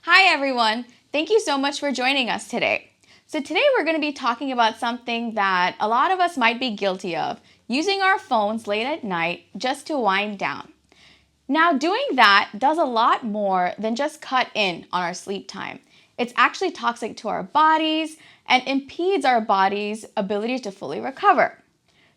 Hi everyone, thank you so much for joining us today. So today we're going to be talking about something that a lot of us might be guilty of, using our phones late at night just to wind down. Now doing that does a lot more than just cut in on our sleep time. It's actually toxic to our bodies and impedes our body's ability to fully recover.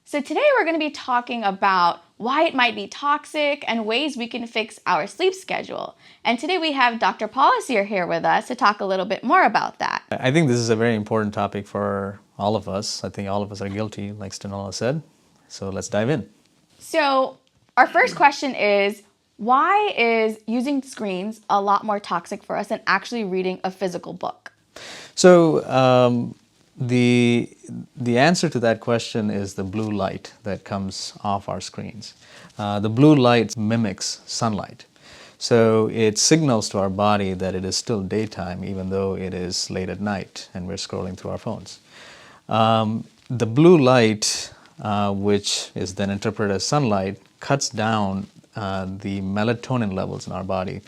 So today we're going to be talking about why it might be toxic and ways we can fix our sleep schedule. And today we have Dr. Paulasir here with us to talk a little bit more about that. I think this is a very important topic for all of us. I think all of us are guilty, like Stanola said. So let's dive in. So our first question is, why is using screens a lot more toxic for us than actually reading a physical book? So the answer to that question is the blue light that comes off our screens. The blue light mimics sunlight. So it signals to our body that it is still daytime, even though it is late at night and we're scrolling through our phones. The blue light, which is then interpreted as sunlight, cuts down the melatonin levels in our body.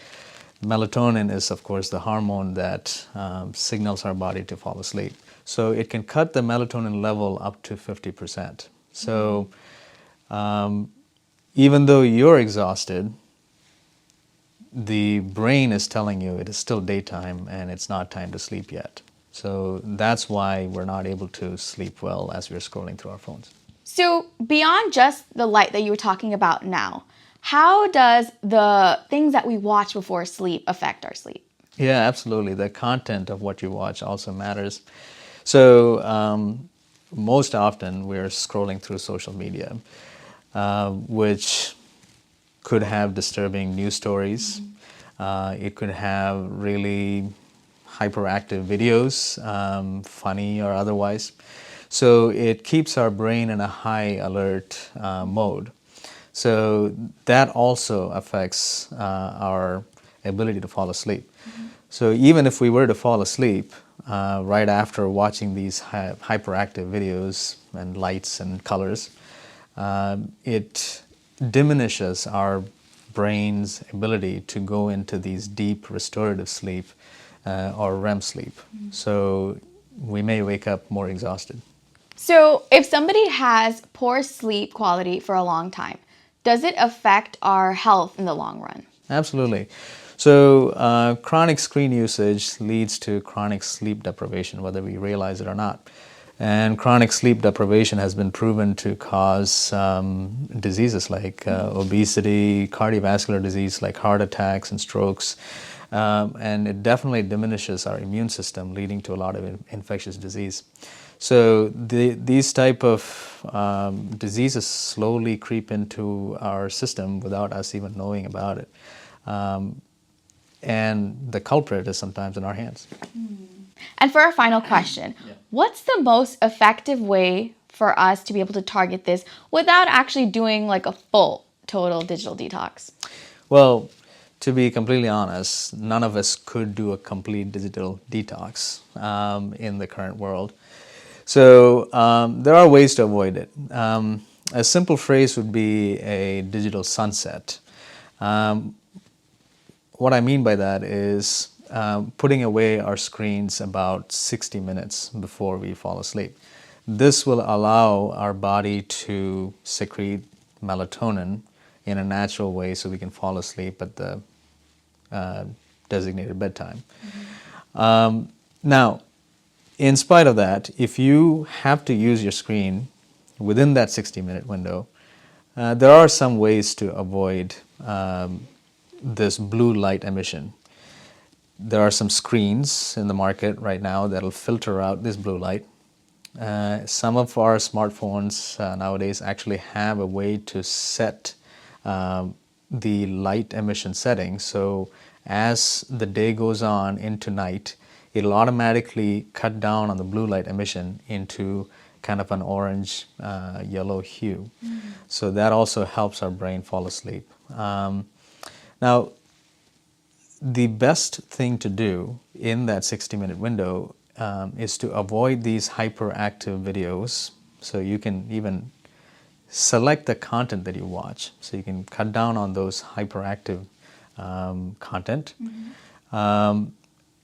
Melatonin is, of course, the hormone that signals our body to fall asleep. So it can cut the melatonin level up to 50%. So even though you're exhausted, the brain is telling you it is still daytime and it's not time to sleep yet. So that's why we're not able to sleep well as we're scrolling through our phones. So beyond just the light that you were talking about now, how does the things that we watch before sleep affect our sleep? Yeah, absolutely. The content of what you watch also matters. So most often we're scrolling through social media, which could have disturbing news stories. It could have really hyperactive videos, funny or otherwise. So it keeps our brain in a high alert mode. So that also affects our ability to fall asleep. So even if we were to fall asleep right after watching these hyperactive videos and lights and colors, it diminishes our brain's ability to go into these deep restorative sleep or REM sleep. So we may wake up more exhausted. So if somebody has poor sleep quality for a long time, does it affect our health in the long run? Absolutely. So chronic screen usage leads to chronic sleep deprivation, whether we realize it or not. And chronic sleep deprivation has been proven to cause diseases like obesity, cardiovascular disease like heart attacks and strokes. And it definitely diminishes our immune system, leading to a lot of infectious disease. So these type of diseases slowly creep into our system without us even knowing about it. And the culprit is sometimes in our hands. And for our final question, what's the most effective way for us to be able to target this without actually doing like a full total digital detox? Well, to be completely honest, none of us could do a complete digital detox in the current world. So there are ways to avoid it. A simple phrase would be a digital sunset. What I mean by that is putting away our screens about 60 minutes before we fall asleep. This will allow our body to secrete melatonin in a natural way so we can fall asleep at the designated bedtime. Now, in spite of that, if you have to use your screen within that 60-minute window, there are some ways to avoid this blue light emission. There are some screens in the market right now that'll filter out this blue light. Some of our smartphones nowadays actually have a way to set the light emission setting. So as the day goes on into night, it'll automatically cut down on the blue light emission into kind of an orange yellow hue. So that also helps our brain fall asleep. Now, the best thing to do in that 60-minute window is to avoid these hyperactive videos. So you can even select the content that you watch. So you can cut down on those hyperactive content.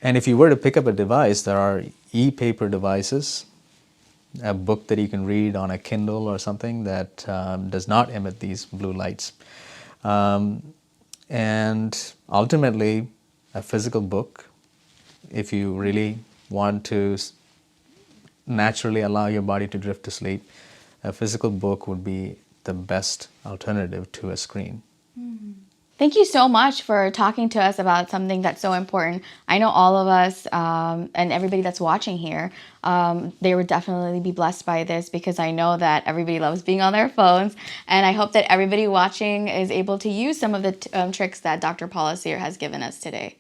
And if you were to pick up a device, there are e-paper devices, a book that you can read on a Kindle or something that does not emit these blue lights. And ultimately, a physical book, if you really want to naturally allow your body to drift to sleep, a physical book would be the best alternative to a screen. Thank you so much for talking to us about something that's so important. I know all of us and everybody that's watching here, they would definitely be blessed by this, because I know that everybody loves being on their phones. And I hope that everybody watching is able to use some of the tricks that Dr. Paulasir has given us today.